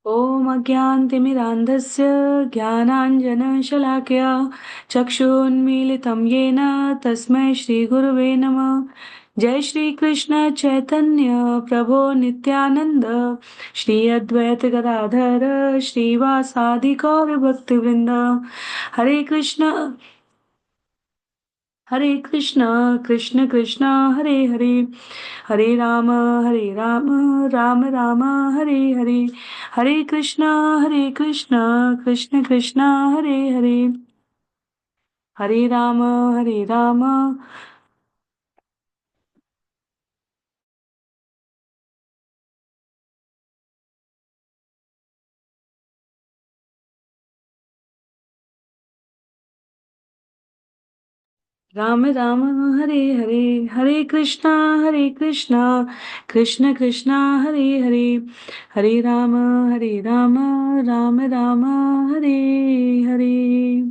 ॐ अज्ञानतिमिरान्धस्य ज्ञानाञ्जनशलाकया चक्षुन्मीलितं येन तस्मै श्रीगुरुवे नमः। जय श्री कृष्ण चैतन्य प्रभो नित्यानंद श्री अद्वैत गदाधर श्रीवासादि गौर भक्तवृंद। हरे कृष्ण हरे कृष्ण कृष्ण कृष्ण हरे हरे, हरे राम राम राम हरे हरे, हरे कृष्ण कृष्ण कृष्ण हरे हरे, हरे राम राम राम हरे हरे, हरे कृष्ण कृष्ण कृष्ण हरे हरे, हरे राम राम राम हरे हरे।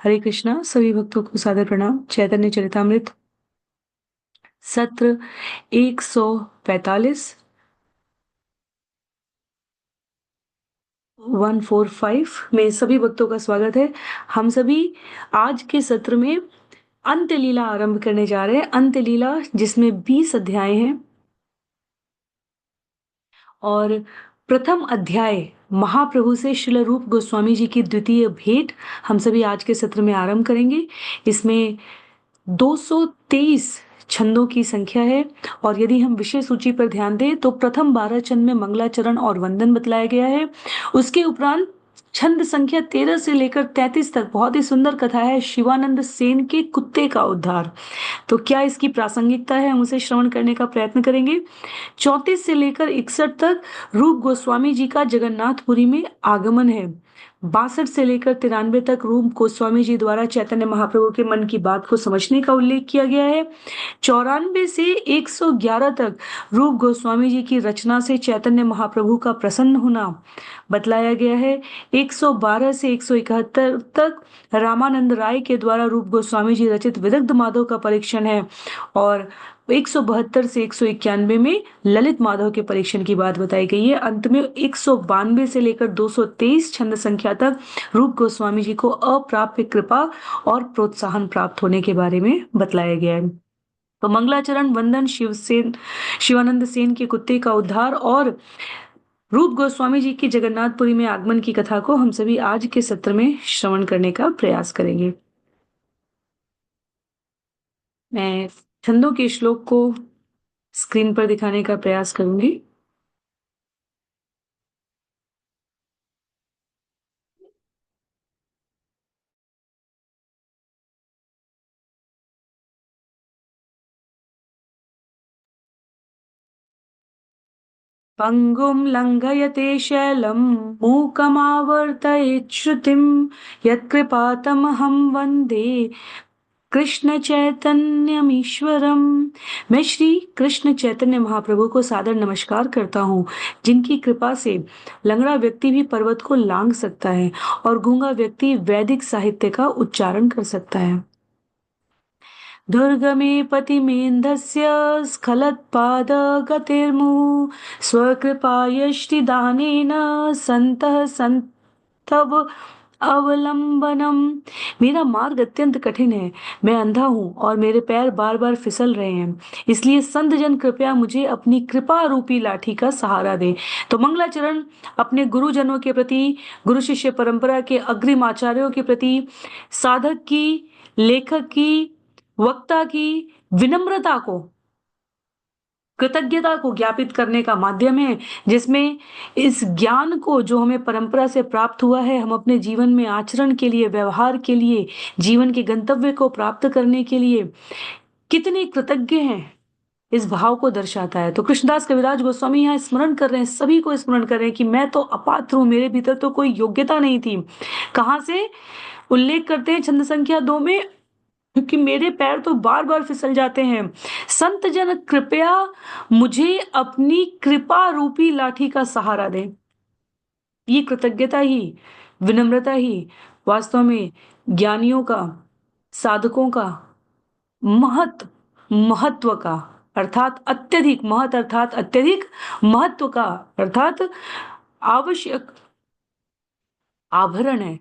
हरे कृष्णा। सभी भक्तों को सादर प्रणाम। चैतन्य चरितामृत सत्र 145 145 में सभी भक्तों का स्वागत है। हम सभी आज के सत्र में अंत्य लीला आरंभ करने जा रहे हैं। अंत्य लीला जिसमें 20 अध्याय हैं और प्रथम अध्याय महाप्रभु से श्रील रूप गोस्वामी जी की द्वितीय भेंट हम सभी आज के सत्र में आरंभ करेंगे। इसमें 223 छंदों की संख्या है और यदि हम विषय सूची पर ध्यान दें तो प्रथम 12 छंद में मंगलाचरण और वंदन बतलाया गया है। उसके उपरांत छंद संख्या 13 से लेकर 33 तक बहुत ही सुंदर कथा है शिवानंद सेन के कुत्ते का उद्धार। तो क्या इसकी प्रासंगिकता है, हम उसे श्रवण करने का प्रयत्न करेंगे। 34 से लेकर 61 तक रूप गोस्वामी जी का जगन्नाथपुरी में आगमन है। 62 से लेकर 93 तक रूप गोस्वामी जी द्वारा चैतन्य महाप्रभु के मन की बात को समझने का उल्लेख किया गया है। 94 से 111 तक रूप गोस्वामी जी की रचना से चैतन्य महाप्रभु का प्रसन्न होना बतलाया गया है। 112 से 171 तक रामानंद राय के द्वारा रूप गोस्वामी जी रचित विदग्ध माधव का परीक्षण है और 172 से 191 में ललित माधव के परीक्षण की बात बताई गई है। अंत में 192 से लेकर 223 छंद संख्या तक रूप गोस्वामी जी को अप्राप्य कृपा और प्रोत्साहन प्राप्त होने के बारे में बतलाया गया है। तो मंगलाचरण, वंदन, शिवानंद सेन के कुत्ते का उद्धार और रूप गोस्वामी जी की जगन्नाथपुरी में आगमन की कथा को हम सभी आज के सत्र में श्रवण करने का प्रयास करेंगे। मैं छंदों के श्लोक को स्क्रीन पर दिखाने का प्रयास करूंगी। पङ्गुं लङ्घयते शैलं मूकमावर्तयेत् श्रुतिं यत्कृपातमहं वन्दे कृष्ण चैतन्यमीश्वरम। मैं श्री कृष्ण चैतन्य महाप्रभु को सादर नमस्कार करता हूँ जिनकी कृपा से लंगड़ा व्यक्ति भी पर्वत को लांघ सकता है और गूंगा व्यक्ति वैदिक साहित्य का उच्चारण कर सकता है। दुर्गमे पतिमेन्धस्य स्खलत्पादगतिर्मुहुः स्वकृपायष्टिदानेन सन्तः सन्तव अवलंबनम। मेरा मार्ग अत्यंत कठिन है, मैं अंधा हूँ और मेरे पैर बार बार फिसल रहे हैं, इसलिए संत जन कृपया मुझे अपनी कृपा रूपी लाठी का सहारा दें। तो मंगलाचरण अपने गुरुजनों के प्रति, गुरु शिष्य परंपरा के अग्रिम आचार्यों के प्रति, साधक की, लेखक की, वक्ता की विनम्रता को, कृतज्ञता को ज्ञापित करने का माध्यम है, जिसमें इस ज्ञान को जो हमें परंपरा से प्राप्त हुआ है हम अपने जीवन में आचरण के लिए, व्यवहार के लिए, जीवन के गंतव्य को प्राप्त करने के लिए कितने कृतज्ञ हैं, इस भाव को दर्शाता है। तो कृष्णदास कविराज गोस्वामी यहाँ स्मरण कर रहे हैं, सभी को स्मरण कर रहे हैं कि मैं तो अपात्र हूं, मेरे भीतर तो कोई योग्यता नहीं थी। कहां से उल्लेख करते हैं छंद संख्या 2 में, क्योंकि मेरे पैर तो बार बार फिसल जाते हैं। संत जन कृपया मुझे अपनी कृपा रूपी लाठी का सहारा दें। ये कृतज्ञता ही, विनम्रता ही वास्तव में ज्ञानियों का, साधकों का महत्व का अर्थात अत्यधिक महत्व का अर्थात आवश्यक आभरण है,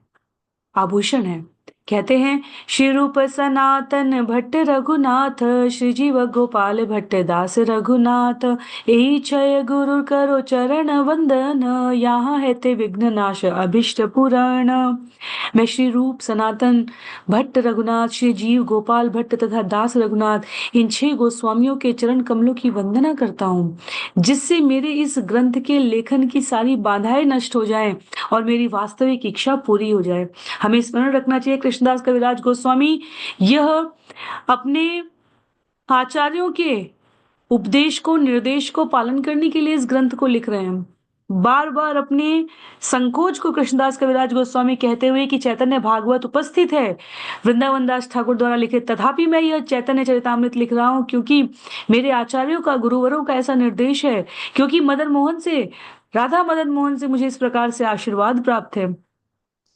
आभूषण है। कहते हैं श्री रूप सनातन भट्ट रघुनाथ, श्री जीव गोपाल भट्ट दास रघुनाथ, यही क्षय गुरु करो चरण वंदन, यहाँ है ते विघ्न नाश अभिष्ट पुराण। मैं श्री रूप सनातन भट्ट रघुनाथ, श्री जीव गोपाल भट्ट तथा दास रघुनाथ इन 6 गोस्वामियों के चरण कमलों की वंदना करता हूँ, जिससे मेरे इस ग्रंथ के लेखन की सारी बाधाएं नष्ट हो जाएं और मेरी वास्तविक इच्छा पूरी हो जाए। हमें स्मरण रखना चाहिए कृष्णदास कविराज गोस्वामी यह अपने आचार्यों के उपदेश को, निर्देश को पालन करने के लिए इस ग्रंथ को लिख रहे हैं। बार बार अपने संकोच को कृष्णदास कविराज गोस्वामी कहते हुए कि चैतन्य भागवत उपस्थित है वृंदावन दास ठाकुर द्वारा लिखित, तथापि मैं यह चैतन्य चरितामृत लिख रहा हूं क्योंकि मेरे आचार्यों का, गुरुवरों का ऐसा निर्देश है, क्योंकि मदन मोहन से, राधा मदन मोहन से मुझे इस प्रकार से आशीर्वाद प्राप्त है।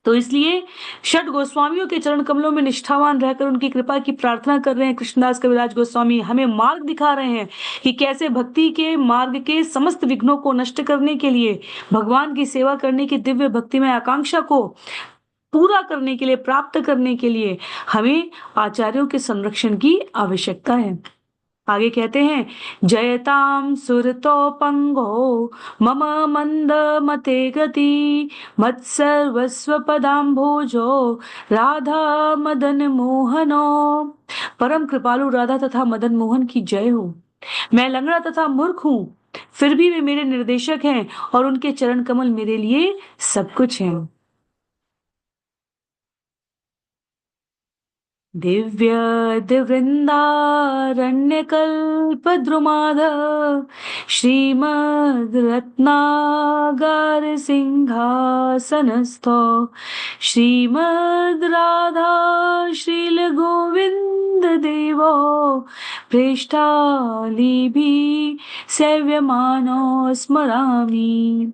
तो इसलिए षट गोस्वामियों के चरण कमलों में निष्ठावान रहकर उनकी कृपा की प्रार्थना कर रहे हैं। कृष्णदास कविराज गोस्वामी हमें मार्ग दिखा रहे हैं कि कैसे भक्ति के मार्ग के समस्त विघ्नों को नष्ट करने के लिए, भगवान की सेवा करने की दिव्य भक्तिमय आकांक्षा को पूरा करने के लिए, प्राप्त करने के लिए हमें आचार्यों के संरक्षण की आवश्यकता है। आगे कहते हैं जयताम सुरतो पंगो मम मंद मते गति, मत सर्वस्व पदाम्भोजो राधा मदन मोहनो। परम कृपालु राधा तथा मदन मोहन की जय हो। मैं लंगड़ा तथा मूर्ख हूँ, फिर भी वे मेरे निर्देशक हैं और उनके चरण कमल मेरे लिए सब कुछ हैं। दिव्यद्वृन्दारण्यकल्पद्रुमाद श्रीमद्रत्नागारसिंहासनस्थो श्रीमद् राधा श्रीलगोविन्ददेवो पृष्ठालीभिः सेव्यमानो स्मरामि।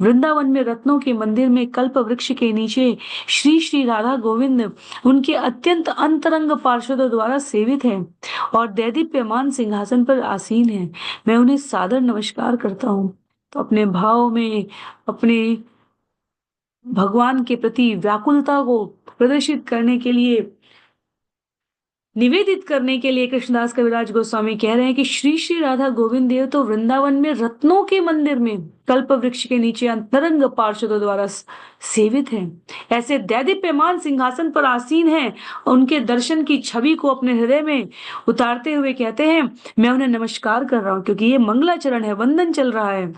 वृंदावन में रत्नों के मंदिर में कल्प वृक्ष के नीचे श्री श्री राधा गोविंद उनके अत्यंत अंतरंग पार्षदों द्वारा सेवित हैं और दैदीप्यमान सिंहासन पर आसीन हैं। मैं उन्हें सादर नमस्कार करता हूँ। तो अपने भाव में, अपने भगवान के प्रति व्याकुलता को प्रदर्शित करने के लिए, निवेदित करने के लिए कृष्णदास कविराज गोस्वामी कह रहे हैं कि श्री श्री राधा गोविंद देव तो वृंदावन में रत्नों के मंदिर में कल्प वृक्ष के नीचे अंतरंग पार्षदों द्वारा सेवित हैं। ऐसे दैदीप्यमान सिंहासन पर आसीन हैं। उनके दर्शन की छवि को अपने हृदय में उतारते हुए कहते हैं मैं उन्हें नमस्कार कर रहा हूं, क्योंकि ये मंगलाचरण है, वंदन चल रहा है।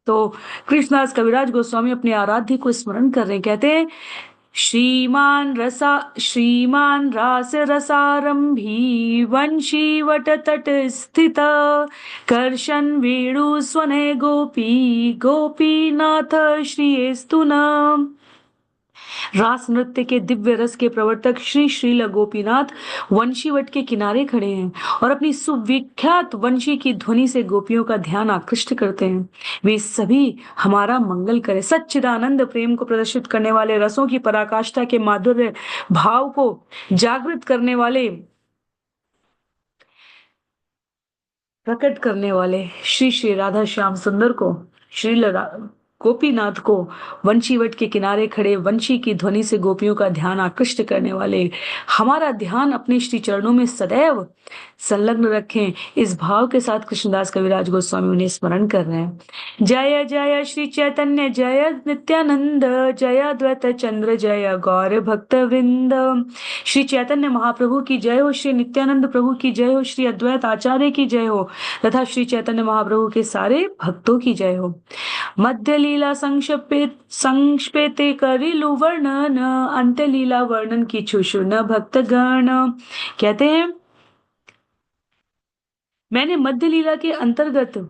तो कृष्णदास कविराज गोस्वामी अपने आराध्य को स्मरण कर रहे हैं। कहते हैं श्रीमान रास रसारंभी वंशी वट तट स्थित, कर्शन वेणु स्वने गोपी गोपीनाथ श्रीस्तु न। रास नृत्य के दिव्य रस के प्रवर्तक श्री श्रील गोपीनाथ वंशीवट के किनारे खड़े हैं और अपनी सुविख्यात वंशी की ध्वनि से गोपियों का ध्यान आकृष्ट करते हैं। वे सभी हमारा मंगल करें। सच्चिदानंद प्रेम को प्रदर्शित करने वाले, रसों की पराकाष्ठा के माधुर्य भाव को जागृत करने वाले, प्रकट करने वाले श्री श्री राधा श्याम सुंदर को, श्री गोपीनाथ को, वंशीवट के किनारे खड़े वंशी की ध्वनि से गोपियों का ध्यान आकृष्ट करने वाले, हमारा ध्यान अपने श्री चरणों में सदैव संलग्न रखें। इस भाव के साथ कृष्णदास कविराज गोस्वामी उन्हें स्मरण कर रहे हैं। जय जय श्री चैतन्य जय नित्यानंद, जय द्वैत चंद्र जय गौर भक्त वृंद। श्री चैतन्य महाप्रभु की जय हो, श्री नित्यानंद प्रभु की जय हो, श्री अद्वैत आचार्य की जय हो तथा श्री चैतन्य महाप्रभु के सारे भक्तों की जय हो। मध्य लीला संक्षेपे करिलु वर्णन, अंत्य लीला वर्णन की छुषु न भक्त गण। कहते हैं मैंने मध्य लीला के अंतर्गत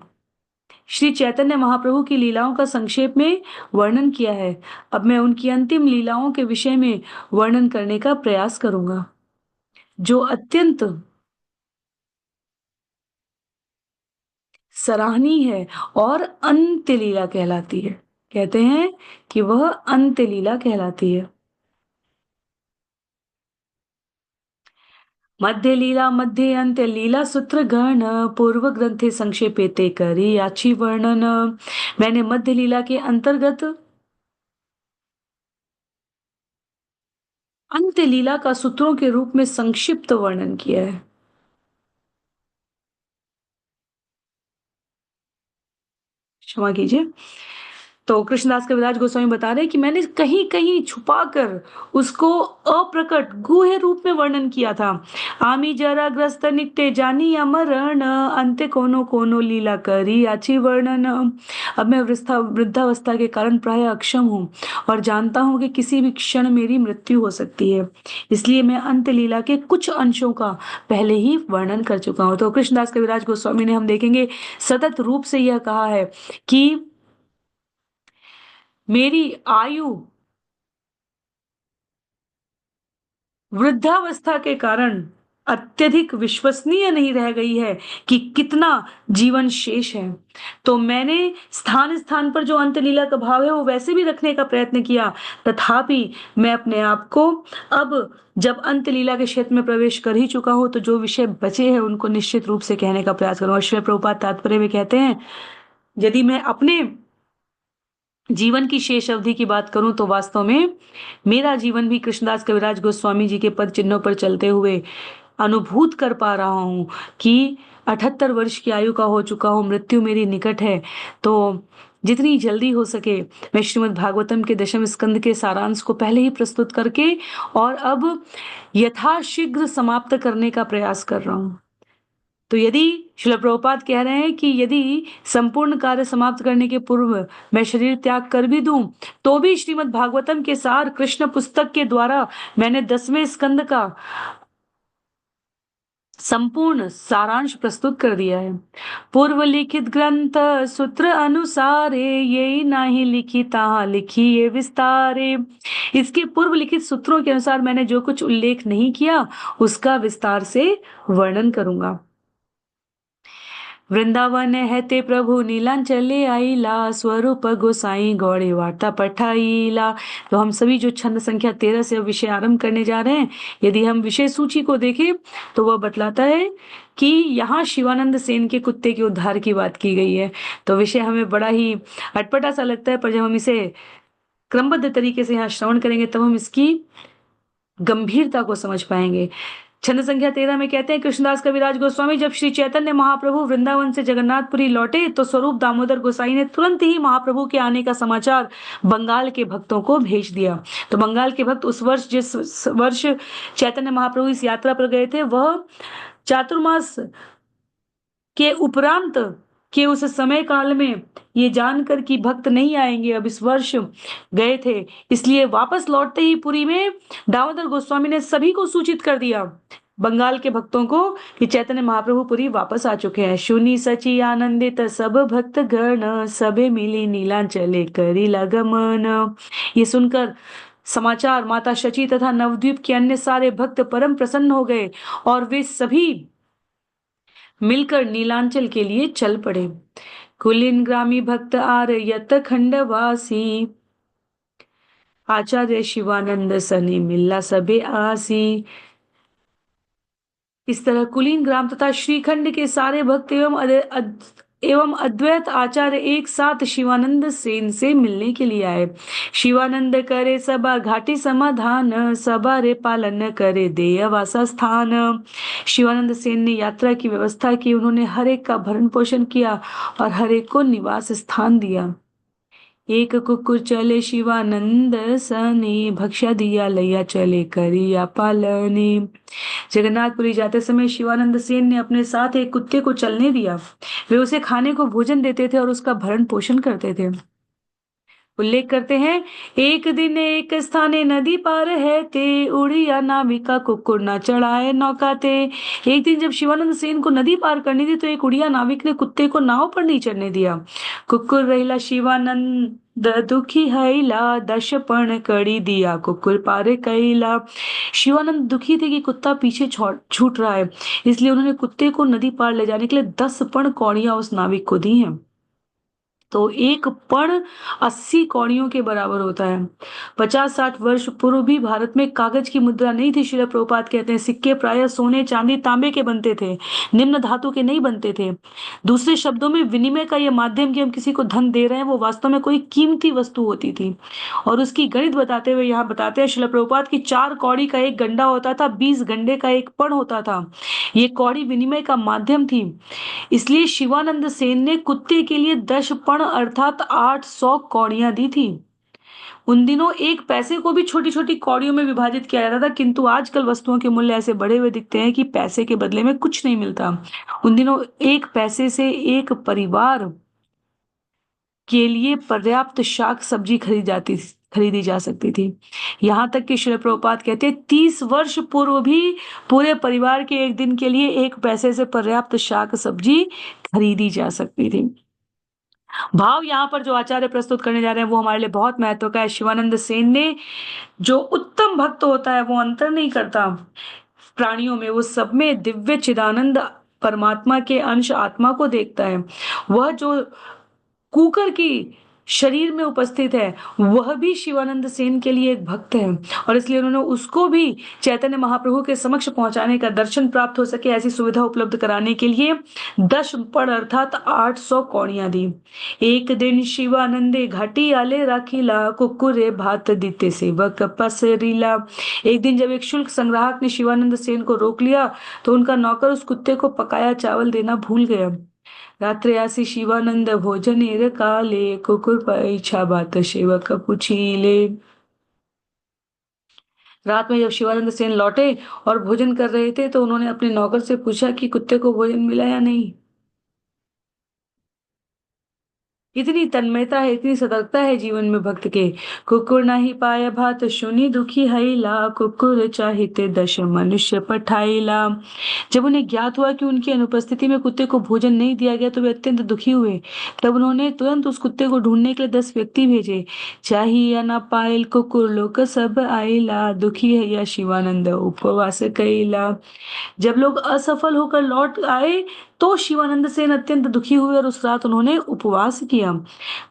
श्री चैतन्य महाप्रभु की लीलाओं का संक्षेप में वर्णन किया है। अब मैं उनकी अंतिम लीलाओं के विषय में वर्णन करने का प्रयास करूंगा, जो अत्यंत सराहनीय है और अंत्य लीला कहलाती है। कहते हैं कि वह अंत्य लीला कहलाती है। मध्य लीला मध्ये अंत्य लीला सूत्र गण पूर्व ग्रंथे संक्षेपेते करी याची वर्णन। मैंने मध्य लीला के अंतर्गत अंत्य लीला का सूत्रों के रूप में संक्षिप्त वर्णन किया है। क्षमा कीजिए। तो कृष्णदास कविराज गोस्वामी बता रहे हैं कि मैंने कहीं-कहीं छुपाकर उसको अप्रकट गूढ़ रूप में वर्णन किया था। आमी जरा ग्रस्त नित्य जानी अमरण अंत्य कोनो कोनो लीला करी याची वर्णन। अब मैं वृद्धावस्था के कारण प्राय अक्षम हूँ और जानता हूँ कि किसी भी क्षण मेरी मृत्यु हो सकती है। इसलिए मैं अंत्य लीला के कुछ अंशों का पहले ही वर्णन कर चुका हूँ। तो कृष्णदास कविराज गोस्वामी ने हम देखेंगे सतत रूप से यह कहा है कि मेरी आयु वृद्धावस्था के कारण अत्यधिक विश्वसनीय नहीं रह गई है कि कितना जीवन शेष है। तो मैंने स्थान-स्थान पर जो अंतलीला का भाव है वो वैसे भी रखने का प्रयत्न किया, तथापि मैं अपने आप को अब जब अंतलीला के क्षेत्र में प्रवेश कर ही चुका हूँ, तो जो विषय बचे हैं उनको निश्चित रूप से कहने का प्रयास करूँगा। श्रील प्रभुपाद तात्पर्य में कहते हैं, यदि मैं अपने जीवन की शेष अवधि की बात करूं तो वास्तव में मेरा जीवन भी कृष्णदास कविराज गोस्वामी जी के पद चिन्हों पर चलते हुए अनुभूत कर पा रहा हूं कि 78 वर्ष की आयु का हो चुका हूं, मृत्यु मेरी निकट है। तो जितनी जल्दी हो सके मैं श्रीमद् भागवतम के दशम स्कंद के सारांश को पहले ही प्रस्तुत करके और अब यथाशीघ्र समाप्त करने का प्रयास कर रहा हूं। तो यदि श्रील प्रभुपाद कह रहे हैं कि यदि संपूर्ण कार्य समाप्त करने के पूर्व मैं शरीर त्याग कर भी दूं, तो भी श्रीमद् भागवतम के सार कृष्ण पुस्तक के द्वारा मैंने 10वें स्कंद का संपूर्ण सारांश प्रस्तुत कर दिया है। पूर्व लिखित ग्रंथ सूत्र अनुसारे ये नाही लिखिता लिखिए विस्तारे। इसके पूर्व लिखित सूत्रों के अनुसार मैंने जो कुछ उल्लेख नहीं किया उसका विस्तार से वर्णन करूंगा। वृंदावन है ते प्रभु नीलांचले आईला स्वरूप गोसाई गौड़े वार्ता पठाईला। तो हम सभी जो छंद संख्या 13 से विषय आरंभ करने जा रहे हैं, यदि हम विषय सूची को देखें तो वह बतलाता है कि यहाँ शिवानंद सेन के कुत्ते के उद्धार की बात की गई है। तो विषय हमें बड़ा ही अटपटा सा लगता है, पर जब हम इसे क्रमबद्ध तरीके से यहाँ श्रवण करेंगे तब हम इसकी गंभीरता को समझ पाएंगे। छंद संख्या 13 में कहते हैं, कृष्णदास कविराज गोस्वामी जब श्री चैतन्य महाप्रभु वृंदावन से जगन्नाथपुरी लौटे तो स्वरूप दामोदर गोसाई ने तुरंत ही महाप्रभु के आने का समाचार बंगाल के भक्तों को भेज दिया। तो बंगाल के भक्त उस वर्ष जिस वर्ष चैतन्य महाप्रभु इस यात्रा पर गए थे वह चातुर्मास के उपरांत के उस समय काल में ये जानकर कि भक्त नहीं आएंगे अब इस वर्ष गए थे, इसलिए वापस लौटते ही पुरी में दामोदर गोस्वामी ने सभी को सूचित कर दिया, बंगाल के भक्तों को, कि चैतन्य महाप्रभु पुरी वापस आ चुके हैं। सुनी सची आनंदित सब भक्त गण सबे मिली नीलांचले करी लगमन। ये सुनकर समाचार माता शची तथा नवद्वीप के अन्य सारे भक्त परम प्रसन्न हो गए और वे सभी मिलकर नीलांचल के लिए चल पड़े। कुलीन ग्रामी भक्त आर्यत खंडवासी आचार्य शिवानंद सने मिल्ला सबे आसी। इस तरह कुलीन ग्राम तथा श्रीखंड के सारे भक्त एवं अद्वैत आचार्य एक साथ शिवानंद सेन से मिलने के लिए आए। शिवानंद करे सबा घाटी समाधान सबा रे पालन करे दे वासा स्थान। शिवानंद सेन ने यात्रा की व्यवस्था की, उन्होंने हर एक का भरण पोषण किया और हर एक को निवास स्थान दिया। एक कुकुर चले शिवानंद सने भक्षा दिया लैया चले करिया पालने। जगन्नाथपुरी जाते समय शिवानंद सेन ने अपने साथ एक कुत्ते को चलने दिया। वे उसे खाने को भोजन देते थे और उसका भरण पोषण करते थे। उल्लेख करते हैं, एक दिन एक स्थाने नदी पार है ते उड़िया नाविका कुकुर न चढ़ाए नौका ते। एक दिन जब शिवानंद सेन को नदी पार करनी थी तो एक उड़िया नाविक ने कुत्ते को नाव पर नहीं चढ़ने दिया। कुकुर रहिला शिवानंद दुखी हैला दशपण कड़ी दिया कुकुर पारे कैला। शिवानंद दुखी थे कि कुत्ता पीछे छूट रहा है, इसलिए उन्होंने कुत्ते को नदी पार ले जाने के लिए 10 पण कौड़ियां उस नाविक को दी हैं। तो एक पण 80 कौड़ियों के बराबर होता है। 50-60 वर्ष पूर्व भी भारत में कागज की मुद्रा नहीं थी। श्रील प्रभुपाद कहते हैं सिक्के प्रायः सोने, चांदी, तांबे के बनते थे, निम्न धातु के नहीं बनते थे। दूसरे शब्दों में विनिमय का ये माध्यम कि हम किसी को धन दे रहे हैं, वो वास्तव में कोई कीमती वस्तु होती थी। और उसकी गणित बताते हुए यहाँ बताते हैं श्रील प्रभुपाद की 4 कौड़ी का एक गंडा होता था, 20 गंडे का एक पण होता था। ये कौड़ी विनिमय का माध्यम थी। इसलिए शिवानंद सेन ने कुत्ते के लिए 10 पण अर्थात 800 कौड़ियां दी थी। उन दिनों एक पैसे को भी छोटी छोटी कौड़ियों में विभाजित किया जाता था, किंतु आजकल वस्तुओं के मूल्य ऐसे बढ़े हुए दिखते हैं कि पैसे के बदले में कुछ नहीं मिलता। उन दिनों एक पैसे से एक परिवार के लिए पर्याप्त शाक सब्जी खरीदी जा सकती थी। यहाँ तक कि श्रील प्रभुपाद कहते 30 वर्ष पूर्व भी पूरे परिवार के एक दिन के लिए एक पैसे से पर्याप्त शाक सब्जी खरीदी जा सकती थी। भाव यहाँ पर जो आचार्य प्रस्तुत करने जा रहे हैं वो हमारे लिए बहुत महत्व का है। शिवानंद सेन ने जो उत्तम भक्त होता है वो अंतर नहीं करता प्राणियों में, वो सब में दिव्य चिदानंद परमात्मा के अंश आत्मा को देखता है। वह जो कुकर की शरीर में उपस्थित है वह भी शिवानंद सेन के लिए एक भक्त है, और इसलिए उन्होंने उसको भी चैतन्य महाप्रभु के समक्ष पहुंचाने का, दर्शन प्राप्त हो सके ऐसी सुविधा उपलब्ध कराने के लिए 10 पड़ अर्थात 800 कौड़ियां दी। एक दिन शिवानंदे घाटी आले राखीला कुकुरे भात दीते सेवक पसरीला। एक दिन जब एक शुल्क संग्राहक ने शिवानंद सेन को रोक लिया तो उनका नौकर उस कुत्ते को पकाया चावल देना भूल गया। रात्र्यासी शिवानंद भोजनेर काले कुकुर पैछा बात सेवक पूछीले। रात में जब शिवानंद सेन लौटे और भोजन कर रहे थे तो उन्होंने अपने नौकर से पूछा कि कुत्ते को भोजन मिला या नहीं। इतनी तन्मयता है, इतनी सतर्कता है जीवन में भक्त के। कुकुर नाही पाया भात सुनी दुखी हैला कुकुर चाहिते 10 मनुष्य पठाइला। जब उन्हें ज्ञात हुआ कि उनकी अनुपस्थिति में कुत्ते को भोजन नहीं दिया गया तो वे अत्यंत दुखी हुए। तब उन्होंने तुरंत उस कुत्ते को ढूंढने के लिए 10 व्यक्ति भेजे। चाहिए न पायल कुकुर लोक सब आइला दुखी है या शिवानंद उपवास कैला। जब लोग असफल होकर लौट आए तो शिवानंद सेन अत्यंत दुखी हुए और उस रात उन्होंने उपवास किया।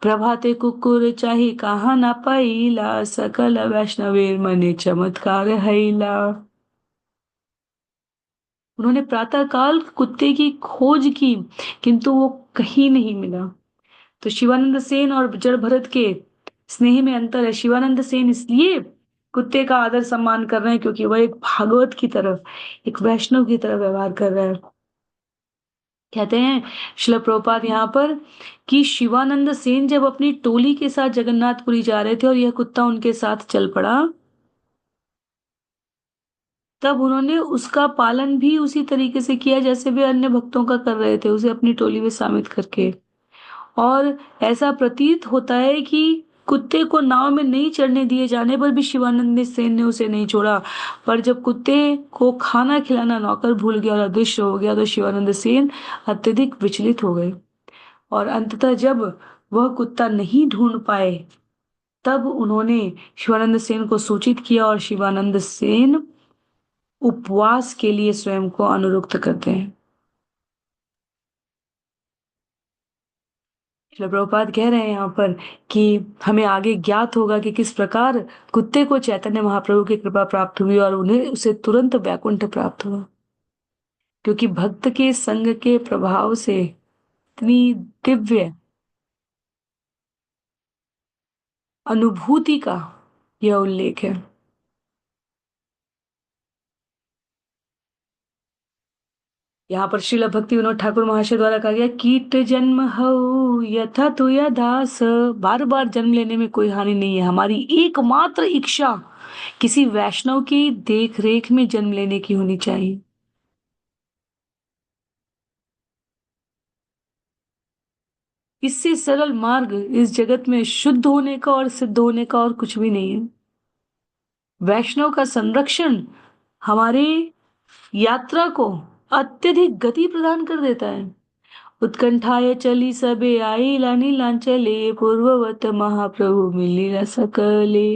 प्रभाते कुकुर चाहे कहाँ ना पाइला सकल वैष्णवेर मने चमत्कार हैला। उन्होंने प्रातः काल कुत्ते की खोज की किंतु वो कहीं नहीं मिला। तो शिवानंद सेन और जड़ भरत के स्नेह में अंतर है। शिवानंद सेन इसलिए कुत्ते का आदर सम्मान कर रहे हैं क्योंकि वह एक भागवत की तरफ, एक वैष्णव की तरह व्यवहार कर रहा है। कहते हैं श्रील प्रभुपाद यहाँ पर कि शिवानंद सेन जब अपनी टोली के साथ जगन्नाथपुरी जा रहे थे और यह कुत्ता उनके साथ चल पड़ा, तब उन्होंने उसका पालन भी उसी तरीके से किया जैसे वे अन्य भक्तों का कर रहे थे, उसे अपनी टोली में शामिल करके। और ऐसा प्रतीत होता है कि कुत्ते को नाव में नहीं चढ़ने दिए जाने पर भी शिवानंद सेन ने उसे नहीं छोड़ा। पर जब कुत्ते को खाना खिलाना नौकर भूल गया और अदृश्य हो गया तो शिवानंद सेन अत्यधिक विचलित हो गए। और अंततः जब वह कुत्ता नहीं ढूंढ पाए तब उन्होंने शिवानंद सेन को सूचित किया और शिवानंद सेन उपवास के लिए स्वयं को अनुरुक्त करते हैं। श्रील प्रभुपाद कह रहे हैं यहाँ पर कि हमें आगे ज्ञात होगा कि किस प्रकार कुत्ते को चैतन्य महाप्रभु की कृपा प्राप्त हुई और उन्हें उसे तुरंत वैकुंठ प्राप्त हुआ, क्योंकि भक्त के संग के प्रभाव से इतनी दिव्य अनुभूति का यह उल्लेख है। यहाँ पर श्रील भक्ति विनोद ठाकुर महाशय द्वारा कहा गया कीट जन्म हो यथा तु या दास। बार बार जन्म लेने में कोई हानि नहीं है। हमारी एकमात्र इच्छा किसी वैष्णव की देख रेख में जन्म लेने की होनी चाहिए। इससे सरल मार्ग इस जगत में शुद्ध होने का और सिद्ध होने का और कुछ भी नहीं है। वैष्णव का संरक्षण हमारी यात्रा को अत्यधिक गति प्रदान कर देता है। उत्कंठाय चली सबे आई लानी लांचले पूर्ववत महाप्रभु मिली सकले।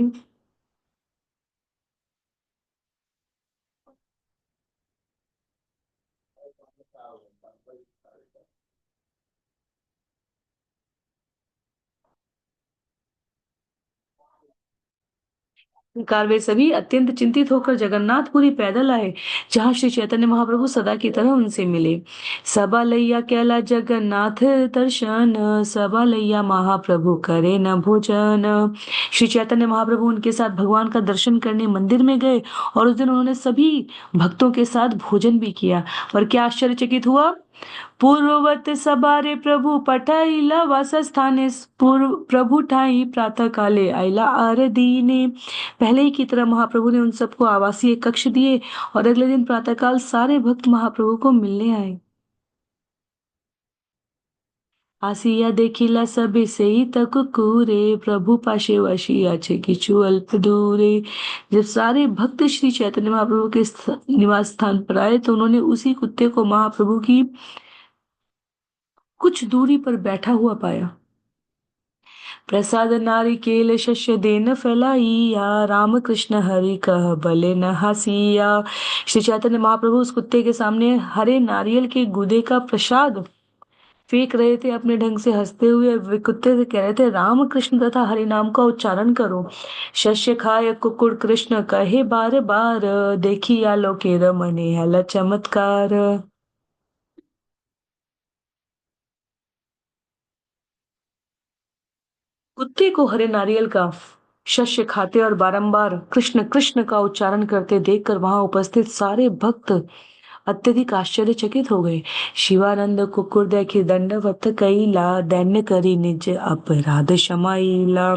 कार वे सभी अत्यंत चिंतित होकर जगन्नाथपुरी पैदल आए, जहाँ श्री चैतन्य महाप्रभु सदा की तरह उनसे मिले। सबा लैया कैला जगन्नाथ दर्शन, सबा लैया महाप्रभु करे न भोजन। श्री चैतन्य महाप्रभु उनके साथ भगवान का दर्शन करने मंदिर में गए और उस दिन उन्होंने सभी भक्तों के साथ भोजन भी किया। और क्या आश्चर्यचकित हुआ, पूर्ववत सबारे प्रभु पठाइला वासस्थाने, पूर्व प्रभु ठाई प्रातः काले आइला आर दीने। पहले ही की तरह महाप्रभु ने उन सबको आवासीय कक्ष दिए और अगले दिन प्रातःकाल सारे भक्त महाप्रभु को मिलने आए। आसिया देखिला सबे से ही तक कूरे, प्रभु पाशे वशिया छे किछु अल्प दूरे। जब सारे भक्त श्री चैतन्य महाप्रभु के निवास स्थान पर आए तो उन्होंने उसी कुत्ते को महाप्रभु की कुछ दूरी पर बैठा हुआ पाया। प्रसाद नारिकेल शस्य देन फैलाइया, राम कृष्ण हरि कह भले न हंसिया। श्री चैतन्य महाप्रभु उस कुत्ते के सामने हरे नारियल के गूदे का प्रसाद फेंक रहे थे। अपने ढंग से हंसते हुए वे कुत्ते से कह रहे थे, राम कृष्ण तथा हरि नाम का उच्चारण करो। शस्य खाय कुकुर कृष्ण कहे बार बार, देखी आलो के रमने हल चमत्कार। कुत्ते को हरे नारियल का शस्य खाते और बारंबार कृष्ण कृष्ण का उच्चारण करते देखकर वहां उपस्थित सारे भक्त अत्यधिक आश्चर्यचकित हो गए। शिवानंद कुकुर देखी दंडवत कैला, दैन्य करी निज अपराध क्षमाइला।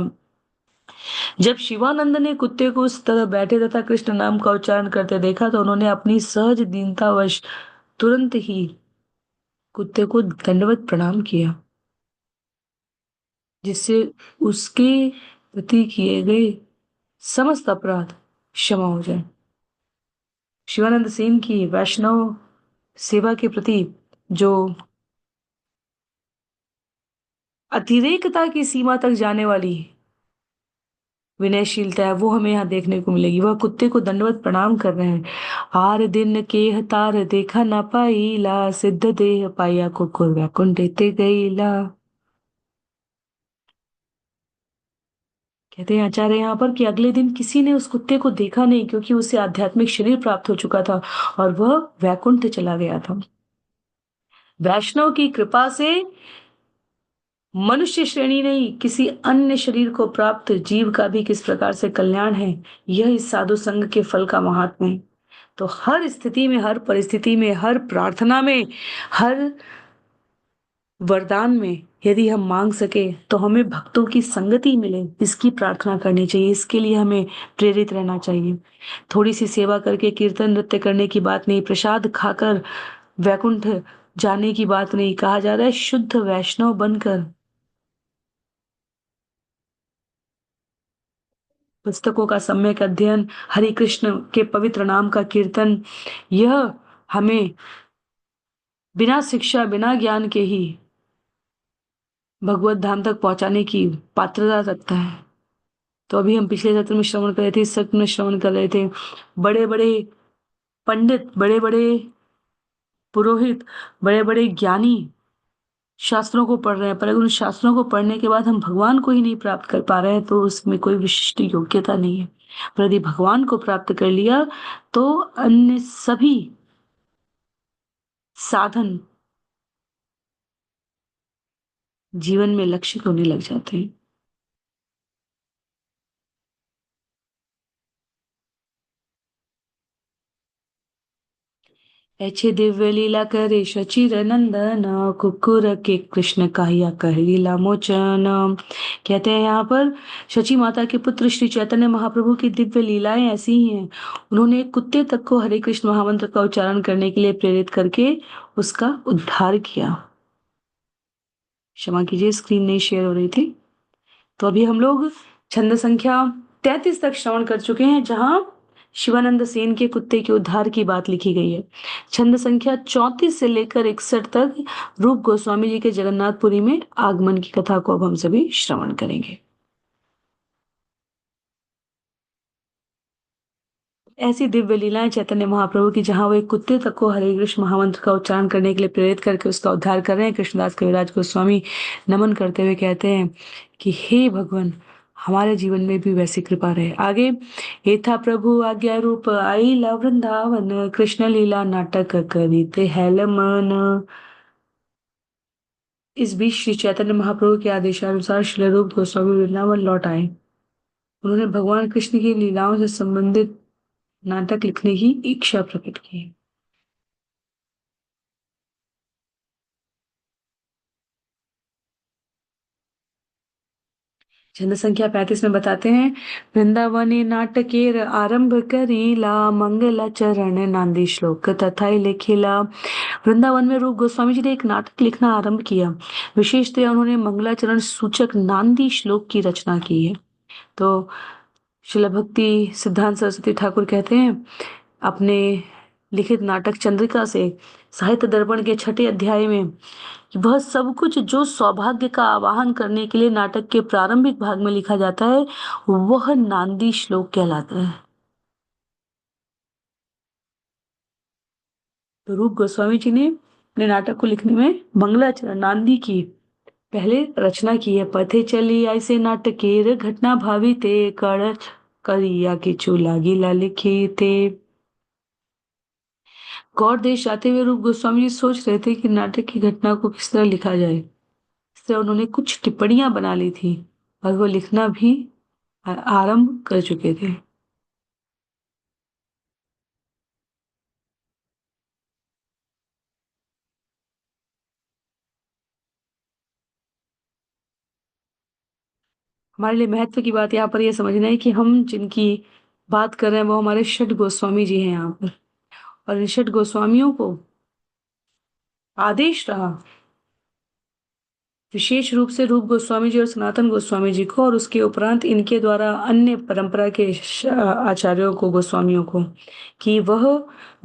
जब शिवानंद ने कुत्ते को उस तरह बैठे तथा कृष्ण नाम का उच्चारण करते देखा तो उन्होंने अपनी सहज दीनतावश तुरंत ही कुत्ते को दंडवत प्रणाम किया, जिससे उसके प्रति किए गए समस्त अपराध क्षमा हो जाए। शिवानंद सेन की वैष्णव सेवा के प्रति जो अतिरेकता की सीमा तक जाने वाली विनयशीलता है वो हमें यहाँ देखने को मिलेगी। वह कुत्ते को दंडवत प्रणाम कर रहे हैं। आर दिन के तार देखा ना पाईला, सिद्ध देह पाया कुकुर वैकुंठ ते गईला। कहते हैं आचार्य यहाँ पर कि अगले दिन किसी ने उस कुत्ते को देखा नहीं, क्योंकि उसे आध्यात्मिक शरीर प्राप्त हो चुका था और वह वैकुंठ चला गया था। वैष्णव की कृपा से मनुष्य श्रेणी नहीं, किसी अन्य शरीर को प्राप्त जीव का भी किस प्रकार से कल्याण है, यह इस साधु संघ के फल का महात्म्य है। तो हर स्थिति में, हर परिस्थिति में, हर प्रार्थना में, हर वरदान में यदि हम मांग सके तो हमें भक्तों की संगति मिले, इसकी प्रार्थना करनी चाहिए। इसके लिए हमें प्रेरित रहना चाहिए। थोड़ी सी सेवा करके कीर्तन नृत्य करने की बात नहीं, प्रसाद खाकर वैकुंठ जाने की बात नहीं। कहा जा रहा है शुद्ध वैष्णव बनकर पुस्तकों का सम्यक अध्ययन, हरि कृष्ण के पवित्र नाम का कीर्तन, यह हमें बिना शिक्षा, बिना ज्ञान के ही भगवत धाम तक पहुंचाने की पात्रता रखता है। तो अभी हम पिछले सत्र में श्रवण कर रहे थे, इस सत्र में श्रवण कर रहे थे, बड़े बड़े पंडित, बड़े बड़े पुरोहित, बड़े बड़े ज्ञानी शास्त्रों को पढ़ रहे हैं, पर अगर उन शास्त्रों को पढ़ने के बाद हम भगवान को ही नहीं प्राप्त कर पा रहे हैं तो उसमें कोई विशिष्ट योग्यता नहीं है। पर यदि भगवान को प्राप्त कर लिया तो अन्य सभी साधन जीवन में लक्षित होने लग जाते हैं। ऐछे दिव्य लीला करे शचिर नंदन, कुकुर के कृष्ण काहिया कहिला मोचन। कहते हैं यहाँ पर शची माता के पुत्र श्री चैतन्य महाप्रभु की दिव्य लीलाएं ऐसी ही हैं। उन्होंने एक कुत्ते तक को हरे कृष्ण महामंत्र का उच्चारण करने के लिए प्रेरित करके उसका उद्धार किया। क्षमा कीजिए, स्क्रीन नहीं शेयर हो रही थी। तो अभी हम लोग छंद संख्या 33 तक श्रवण कर चुके हैं, जहां शिवानंद सेन के कुत्ते के उद्धार की बात लिखी गई है। छंद संख्या 34 से लेकर 61 तक रूप गोस्वामी जी के जगन्नाथपुरी में आगमन की कथा को अब हम सभी श्रवण करेंगे। ऐसी दिव्य लीलाएं चैतन्य महाप्रभु की, जहां वो एक कुत्ते तक को हरे कृष्ण महामंत्र का उच्चारण करने के लिए प्रेरित करके उसका उद्धार कर रहे हैं। कृष्णदास कविराज गोस्वामी नमन करते हुए कहते हैं कि हे भगवान, हमारे जीवन में भी वैसी कृपा रहे। आगे, हे था प्रभु आज्ञा रूप आईला वृंदावन, कृष्ण लीला नाटक करीते हैल मन। इस बीच श्री चैतन्य महाप्रभु के आदेशानुसार श्री रूप गोस्वामी वृंदावन लौट आए। उन्होंने भगवान कृष्ण की लीलाओं से संबंधित नाटक लिखने की इच्छा प्रकट की। जनसंख्या 35 में बताते हैं, वृंदावनी नाटकेर आरंभ करीला, मंगला चरण नांदी श्लोक तथा लिखिला। वृंदावन में रूप गोस्वामी जी ने एक नाटक लिखना आरंभ किया। विशेषतः उन्होंने मंगलाचरण सूचक नांदी श्लोक की रचना की है। तो शिला भक्ति सिद्धांत सरस्वती ठाकुर कहते हैं अपने लिखित नाटक चंद्रिका से साहित्य दर्पण के छठे अध्याय में, वह सब कुछ जो सौभाग्य का आवाहन करने के लिए नाटक के प्रारंभिक भाग में लिखा जाता है वह नांदी श्लोक कहलाता है। तो रूप गोस्वामी जी ने अपने नाटक को लिखने में मंगलाचरण नांदी की पहले रचना की है। पथे चली ऐसे नाटकेर घटना भावी ते कड़ करिया किचु लागिला लिखी थे। गौर देश जाते हुए रूप गोस्वामी जी सोच रहे थे कि नाटक की घटना को किस तरह लिखा जाए। इससे उन्होंने कुछ टिप्पणियां बना ली थी और वो लिखना भी आरंभ कर चुके थे। हमारे लिए महत्व की बात यहाँ पर यह समझना है कि हम जिनकी बात कर रहे हैं वो हमारे षट गोस्वामी जी हैं यहाँ पर। और इन षट गोस्वामियों को आदेश रहा विशेष रूप से रूप गोस्वामी जी और सनातन गोस्वामी जी को, और उसके उपरांत इनके द्वारा अन्य परंपरा के आचार्यों को, गोस्वामियों को, कि वह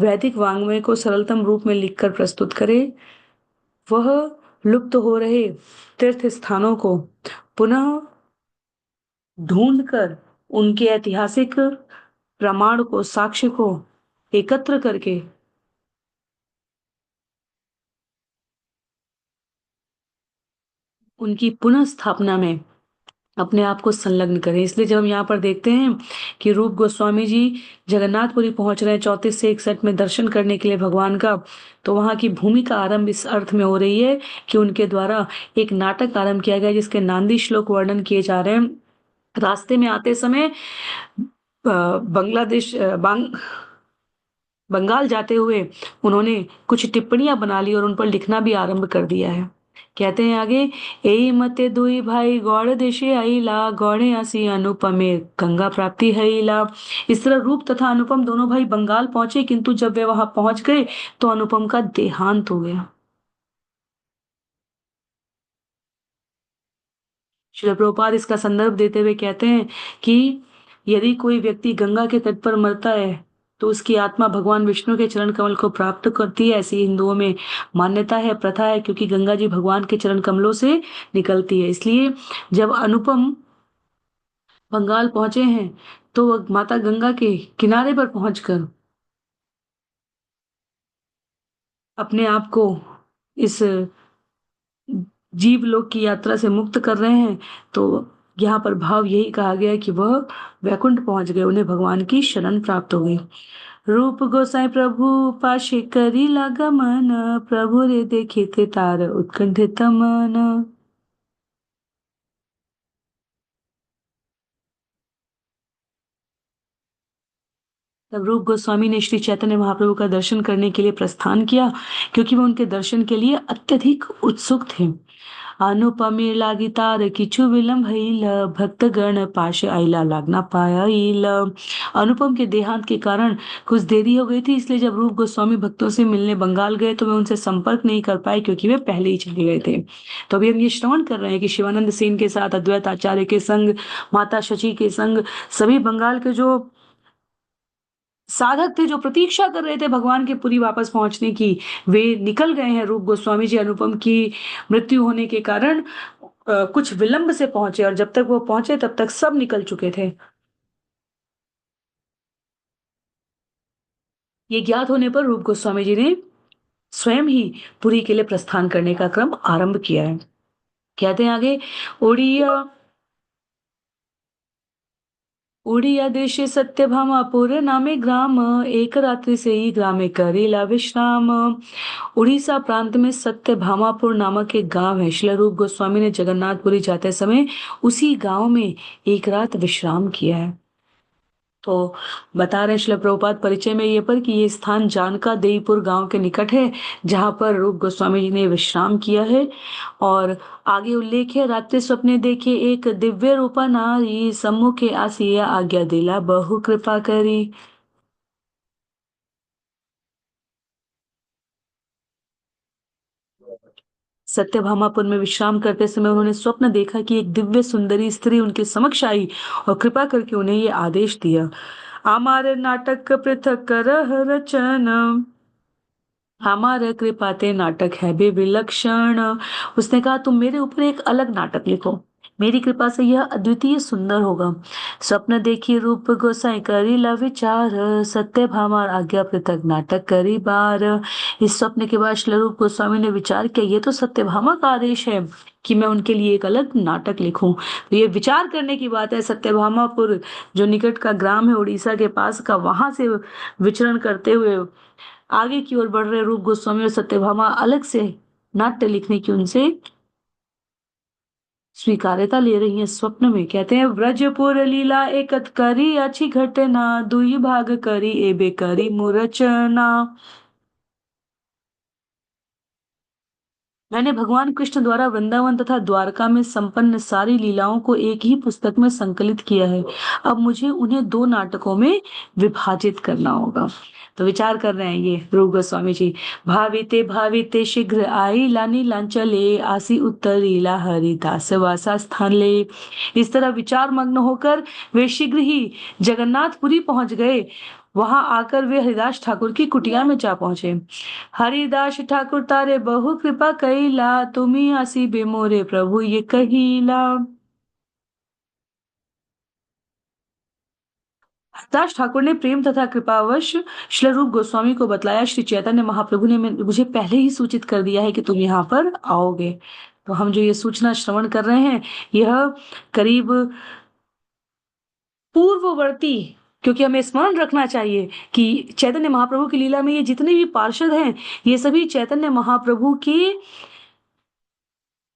वैदिक वाङ्मय को सरलतम रूप में लिखकर प्रस्तुत करे। वह लुप्त हो रहे तीर्थ स्थानों को पुनः ढूंढकर उनके ऐतिहासिक प्रमाण को, साक्ष्य को एकत्र करके उनकी पुनः स्थापना में अपने आप को संलग्न करें। इसलिए जब हम यहाँ पर देखते हैं कि रूप गोस्वामी जी जगन्नाथपुरी पहुंच रहे हैं 34 से 61 में दर्शन करने के लिए भगवान का, तो वहां की भूमि का आरंभ इस अर्थ में हो रही है कि उनके द्वारा एक नाटक आरंभ किया गया जिसके नांदी श्लोक वर्णन किए जा रहे हैं। रास्ते में आते समय बांग्लादेश बंगाल जाते हुए उन्होंने कुछ टिप्पणियां बना ली और उन पर लिखना भी आरंभ कर दिया है। कहते हैं आगे, एई मते दुई भाई गौड़ देशे आईला, गौड़े आसी अनुपमे गंगा प्राप्ति हईला। इस तरह रूप तथा अनुपम दोनों भाई बंगाल पहुंचे, किंतु जब वे वहां पहुंच गए तो अनुपम का देहांत हो गया। श्रील प्रभुपाद इसका संदर्भ देते हुए कहते हैं कि यदि कोई व्यक्ति गंगा के तट पर मरता है तो उसकी आत्मा भगवान विष्णु के चरण कमल को प्राप्त करती है। ऐसी हिंदुओं में मान्यता है, प्रथा है, क्योंकि गंगा जी भगवान के चरण कमलों से निकलती है। इसलिए जब अनुपम बंगाल पहुंचे हैं तो वह माता गंगा के किनारे पर पहुंचकर अपने आप को इस जीव लोक की यात्रा से मुक्त कर रहे हैं। तो यहाँ पर भाव यही कहा गया है कि वह वैकुंठ पहुंच गए, उन्हें भगवान की शरण प्राप्त हो गई। रूप गोसाई प्रभु पाशे करी लागा मन, प्रभु रे देखे ते तार उत्कंठित मन। तब रूप गोस्वामी ने श्री चैतन्य महाप्रभु का दर्शन करने के लिए प्रस्थान किया, क्योंकि वह उनके दर्शन के लिए अत्यधिक उत्सुक थे। अनुपमे लागी तार किछु विलंब हईल, भक्त गण पाश आइला लागना पायल। अनुपम के देहांत के कारण कुछ देरी हो गई थी, इसलिए जब रूप गोस्वामी भक्तों से मिलने बंगाल गए तो वे उनसे संपर्क नहीं कर पाए, क्योंकि वे पहले ही चले गए थे। तो अभी हम ये श्रवण कर रहे हैं कि शिवानंद सेन के साथ अद्वैत आचार्य के संग, माता शची के संग, सभी बंगाल के जो साधक थे जो प्रतीक्षा कर रहे थे भगवान के पुरी वापस पहुंचने की, वे निकल गए हैं। रूप गोस्वामी जी अनुपम की मृत्यु होने के कारण कुछ विलंब से पहुंचे, और जब तक वो पहुंचे तब तक सब निकल चुके थे। ये ज्ञात होने पर रूप गोस्वामी जी ने स्वयं ही पुरी के लिए प्रस्थान करने का क्रम आरंभ किया है। कहते हैं आगे, ओडिया उड़िया देशे सत्यभामापुर नामे ग्राम, एक रात्रि से ही ग्रामे करेला विश्राम। उड़ीसा प्रांत में सत्यभामापुर नामक एक गांव है। श्रील रूप गोस्वामी ने जगन्नाथपुरी जाते समय उसी गांव में एक रात विश्राम किया है। तो बता रहे श्रील प्रभुपाद परिचय में ये पर कि ये स्थान जानका देईपुर गांव के निकट है, जहां पर रूप गोस्वामी जी ने विश्राम किया है। और आगे उल्लेख है, रात्रि स्वप्ने देखे एक दिव्य रूपा नारी, सम्मुखे आसिया आज्ञा दिला बहु कृपा करी। सत्यभामापुर में विश्राम करते समय उन्होंने स्वप्न देखा कि एक दिव्य सुंदरी स्त्री उनके समक्ष आई और कृपा करके उन्हें ये आदेश दिया, आमार नाटक पृथक करह रचन, हमारे कृपाते नाटक है बे विलक्षण। उसने कहा तुम मेरे ऊपर एक अलग नाटक लिखो, मेरी कृपा से यह अद्वितीय सुंदर होगा। स्वप्न देखी रूप गोसाई करी ला विचार, सत्य भामार आज्ञा पृथक नाटक करी बार। इस स्वप्न के बाद श्री रूप गोस्वामी ने विचार किया, ये तो सत्यभामा का आदेश है कि मैं उनके लिए एक अलग नाटक लिखूं। तो ये विचार करने की बात है। सत्यभामापुर जो निकट का ग्राम है उड़ीसा के पास का, वहां से विचरण करते हुए आगे की ओर बढ़ रहे रूप गोस्वामी और सत्यभामा अलग से नाट्य लिखने की उनसे स्वीकार्यता ले रही हैं। स्वप्न में कहते हैं, व्रजपुर लीला एकत करी अच्छी घटना, दुई भाग करी एबे करी मुरचना। मैंने भगवान कृष्ण द्वारा वृंदावन तथा द्वारका में संपन्न सारी लीलाओं को एक ही पुस्तक में संकलित किया है। अब मुझे उन्हें दो नाटकों में विभाजित करना होगा। तो विचार कर रहे हैं ये रूप गोस्वामी जी। भाविते भाविते शीघ्र आई लानी लांचले, आसी उत्तरीला हरिदास वासा स्थान ले। इस तरह विचार मग्न होकर वे शीघ्र ही जगन्नाथपुरी पहुंच गए। वहां आकर वे हरिदास ठाकुर की कुटिया में जा पहुंचे। हरिदास ठाकुर तारे बहु कृपा कईला, तुम्ही आसी बेमोरे प्रभु ये कहीला। हरिदास ठाकुर ने प्रेम तथा कृपावश श्री रूप गोस्वामी को बतलाया, श्री चैतन्य महाप्रभु ने मुझे पहले ही सूचित कर दिया है कि तुम यहाँ पर आओगे। तो हम जो ये सूचना श्रवण कर रहे हैं, यह करीब पूर्ववर्ती, क्योंकि हमें स्मरण रखना चाहिए कि चैतन्य महाप्रभु की लीला में ये जितने भी पार्षद हैं, ये सभी चैतन्य महाप्रभु की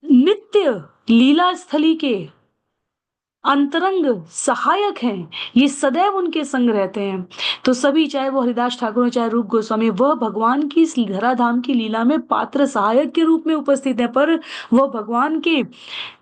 नित्य लीला स्थली के अंतरंग सहायक हैं। ये सदैव उनके संग रहते हैं। तो सभी, चाहे वो हरिदास ठाकुर हो चाहे रूप गोस्वामी, वह भगवान की इस धराधाम की लीला में पात्र सहायक के रूप में उपस्थित है, पर वह भगवान के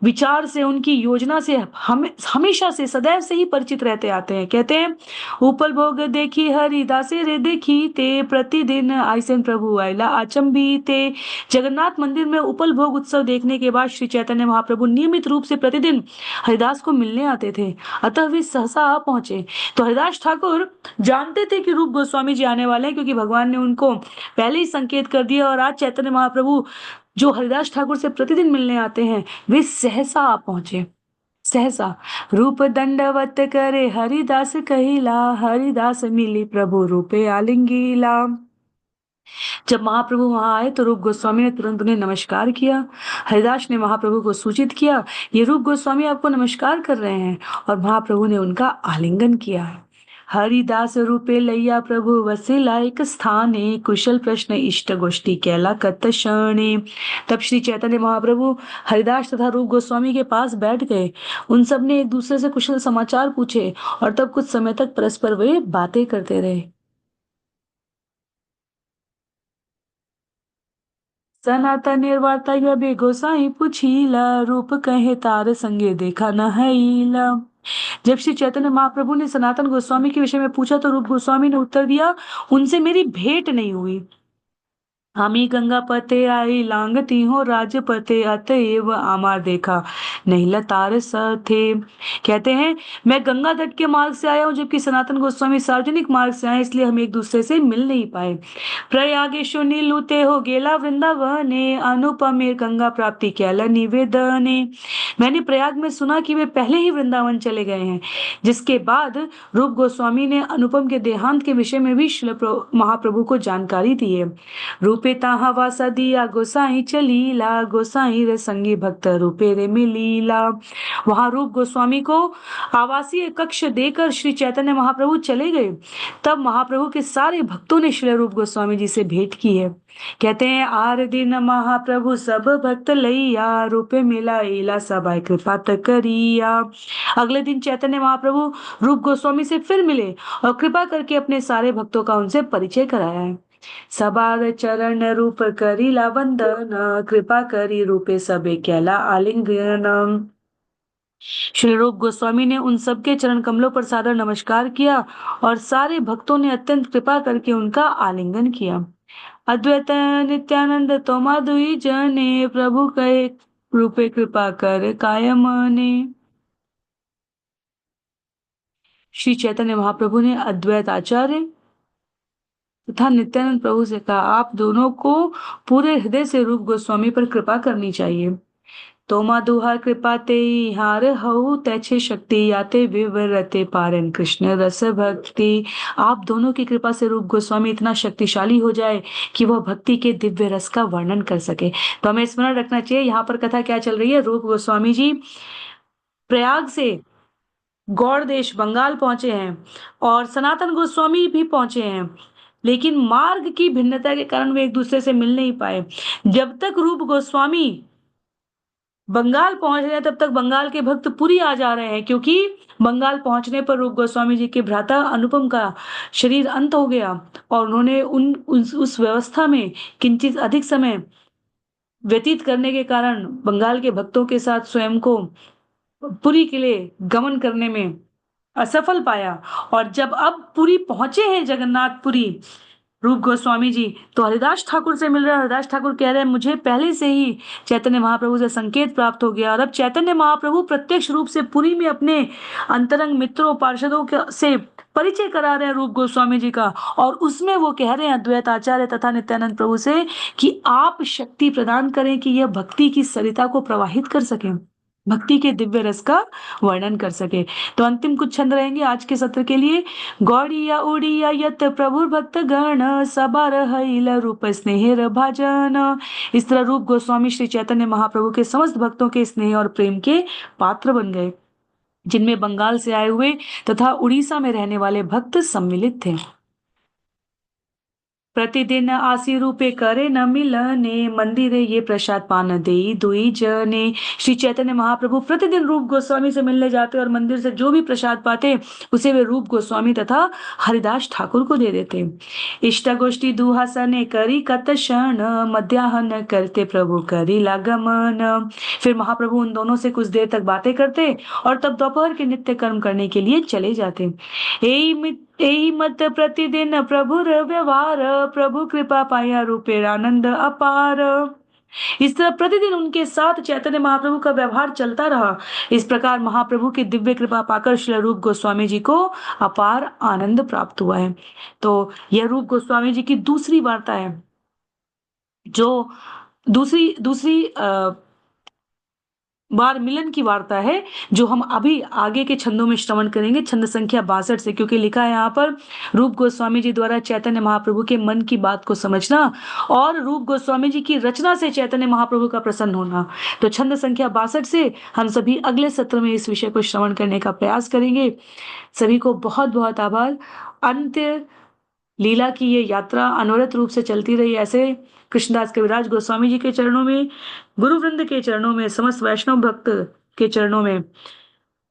विचार से, उनकी योजना से हमेशा से, सदैव से ही परिचित रहते आते हैं। कहते हैं, उपल भोग देखी हरिदासे रे देखी ते, प्रतिदिन आइसन प्रभु आइला आचंबी ते। जगन्नाथ मंदिर में उपल भोग उत्सव देखने के बाद श्री चैतन्य महाप्रभु नियमित रूप से प्रतिदिन हरिदास को मिलने आते थे, अतः वे सहसा आ पहुंचे। तो हरिदास ठाकुर जानते थे कि रूप गोस्वामी जी आने वाले हैं, क्योंकि भगवान ने उनको पहले ही संकेत कर दिया। और आज चैतन्य महाप्रभु जो हरिदास ठाकुर से प्रतिदिन मिलने आते हैं, वे सहसा आ पहुंचे। सहसा रूप दंडवत करे हरिदास कहिला, हरिदास मिली प्रभु रूपे आलिंगीला। जब महाप्रभु वहां आए तो रूप गोस्वामी ने तुरंत उन्हें नमस्कार किया। हरिदास ने महाप्रभु को सूचित किया, ये रूप गोस्वामी आपको नमस्कार कर रहे हैं, और महाप्रभु ने उनका आलिंगन किया। हरिदास रूपे लैया प्रभु वसिला एक स्थाने, कुशल प्रश्न इष्ट गोष्ठी कैला कत शणे। तब श्री चैतन्य महाप्रभु हरिदास तथा रूप गोस्वामी के पास बैठ गए। उन सब ने एक दूसरे से कुशल समाचार पूछे और तब कुछ समय तक परस्पर वे बातें करते रहे। सनातन निर्वार्ता यह बे गोसाई पूछीला, रूप कहे तार संगे देखा न हैला। जब श्री चैतन्य महाप्रभु ने सनातन गोस्वामी के विषय में पूछा तो रूप गोस्वामी ने उत्तर दिया, उनसे मेरी भेंट नहीं हुई। हामी गंगा पते आई लांगती हो राजपते, अतएव आमार देखा नहीं लतार थे। कहते हैं, मैं गंगा तट के मार्ग से आया हूँ, जबकि सनातन गोस्वामी सार्वजनिक मार्ग से आए, इसलिए हम एक दूसरे से मिल नहीं पाए। प्रयागेशु नीलुते हो गेला वृंदावने, अनुपमे गंगा प्राप्ति कैला निवेदने। मैंने प्रयाग में सुना कि वे पहले ही वृंदावन चले गए हैं। जिसके बाद रूप गोस्वामी ने अनुपम के देहांत के विषय में भी श्रील महाप्रभु को जानकारी दी है। रूप रूपे ताहा वासा दिया गोसाई चलीला, गोसाई रे संगी भक्त रूपे रे मिलीला। वहां रूप गोस्वामी को आवासीय कक्ष देकर श्री चैतन्य महाप्रभु चले गए। तब महाप्रभु के सारे भक्तों ने श्री रूप गोस्वामी जी से भेंट की है। कहते हैं, आर दिन महाप्रभु सब भक्त लैया, रूपे मिला इला सबाई कृपा करिया। अगले दिन चैतन्य महाप्रभु रूप गोस्वामी से फिर मिले और कृपा करके अपने सारे भक्तों का उनसे परिचय कराया है। सबार चरण रूप करीला वंदन, कृपा करी रूपे सबे कैला आलिंगन। श्री रूप गोस्वामी ने उन सबके चरण कमलों पर सादर नमस्कार किया और सारे भक्तों ने अत्यंत कृपा करके उनका आलिंगन किया। अद्वैत नित्यानंद तोमा दुई जने, प्रभु कहे रूपे कृपा कर कायम ने। श्री चैतन्य महाप्रभु ने अद्वैत आचार्य तथा नित्यानंद प्रभु से कहा, आप दोनों को पूरे हृदय से रूप गोस्वामी पर कृपा करनी चाहिए। तोमा दुहार कृपा ते हार हऊ तैछे शक्ति, याते विवरते पारन कृष्ण रस भक्ति। आप दोनों की कृपा से रूप गोस्वामी इतना शक्तिशाली हो जाए कि वह भक्ति के दिव्य रस का वर्णन कर सके। तो हमें स्मरण रखना चाहिए, यहाँ पर कथा क्या चल रही है। रूप गोस्वामी जी प्रयाग से गौड़ देश बंगाल पहुंचे हैं और सनातन गोस्वामी भी पहुंचे हैं, लेकिन मार्ग की भिन्नता के कारण वे एक दूसरे से मिल नहीं पाए। जब तक रूप गोस्वामी बंगाल पहुंच रहे हैं तब तक बंगाल के भक्त पुरी आ जा रहे हैं, क्योंकि बंगाल पहुंचने पर रूप गोस्वामी जी के भ्राता अनुपम का शरीर अंत हो गया और उन्होंने उस व्यवस्था में किंचित अधिक समय व्यतीत करने के कारण बंगाल के भक्तों के साथ स्वयं को पुरी के लिए गमन करने में असफल पाया। और जब अब पुरी पहुंचे हैं, जगन्नाथपुरी रूप गोस्वामी जी, तो हरिदास ठाकुर से मिल रहे हैं। हरिदास ठाकुर कह रहे हैं, मुझे पहले से ही चैतन्य महाप्रभु से संकेत प्राप्त हो गया और अब चैतन्य महाप्रभु प्रत्यक्ष रूप से पुरी में अपने अंतरंग मित्रों पार्षदों से परिचय करा रहे हैं रूप गोस्वामी जी का। और उसमें वो कह रहे हैं अद्वैत आचार्य तथा नित्यानंद प्रभु से कि आप शक्ति प्रदान करें कि यह भक्ति की सरिता को प्रवाहित कर सके, भक्ति के दिव्य रस का वर्णन कर सके। तो अंतिम कुछ छंद रहेंगे आज के सत्र के लिए। गौड़िया उड़िया यत प्रभु भक्त गण, सबार हईल रूप स्नेह भाजन। इस तरह रूप गोस्वामी श्री चैतन्य महाप्रभु के समस्त भक्तों के स्नेह और प्रेम के पात्र बन गए, जिनमें बंगाल से आए हुए तथा उड़ीसा में रहने वाले भक्त सम्मिलित थे। प्रतिदिन आसी रूपे करे न मिलने, मंदिरे ये प्रसाद पान देई दुई जने। श्री चैतन्य महाप्रभु प्रतिदिन रूप गोस्वामी से मिलने जाते और मंदिर से जो भी प्रसाद पाते उसे वे रूप गोस्वामी तथा हरिदास ठाकुर को दे देते। इष्ट गोष्ठी दुहासने करी कत क्षण, मध्याहन करते प्रभु करी लागमन। फिर महाप्रभु उन दोनों से कुछ देर तक बातें करते और तब दोपहर के नित्य कर्म करने के लिए चले जाते। यही मत प्रतिदिन प्रभु व्यवहार, प्रभु कृपा पाया रूपे आनंद अपार। इस तरह प्रतिदिन उनके साथ चैतन्य महाप्रभु का व्यवहार चलता रहा। इस प्रकार महाप्रभु की दिव्य कृपा पाकर श्री रूप गोस्वामी जी को अपार आनंद प्राप्त हुआ है। तो यह रूप गोस्वामी जी की दूसरी वार्ता है, जो दूसरी दूसरी बार मिलन की वार्ता है, जो हम अभी आगे के छंदों में श्रवण करेंगे, छंद संख्या 62 से। क्योंकि लिखा है यहाँ पर, रूप गोस्वामी जी द्वारा चैतन्य महाप्रभु के मन की बात को समझना और रूप गोस्वामी जी की रचना से चैतन्य महाप्रभु का प्रसन्न होना। तो छंद संख्या 62 से हम सभी अगले सत्र में इस विषय को श्रवण करने का प्रयास करेंगे। सभी को बहुत बहुत आभार। अंत्य लीला की ये यात्रा अनवरत रूप से चलती रही। ऐसे कृष्णदास कविराज गोस्वामी जी के चरणों में, गुरु वृंद के चरणों में, समस्त वैष्णव भक्त के चरणों में,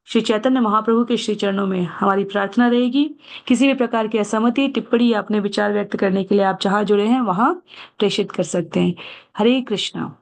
श्री चैतन्य महाप्रभु के श्री चरणों में हमारी प्रार्थना रहेगी। किसी भी प्रकार की असहमति, टिप्पणी या अपने विचार व्यक्त करने के लिए आप जहां जुड़े हैं वहां प्रेषित कर सकते हैं। हरे कृष्णा।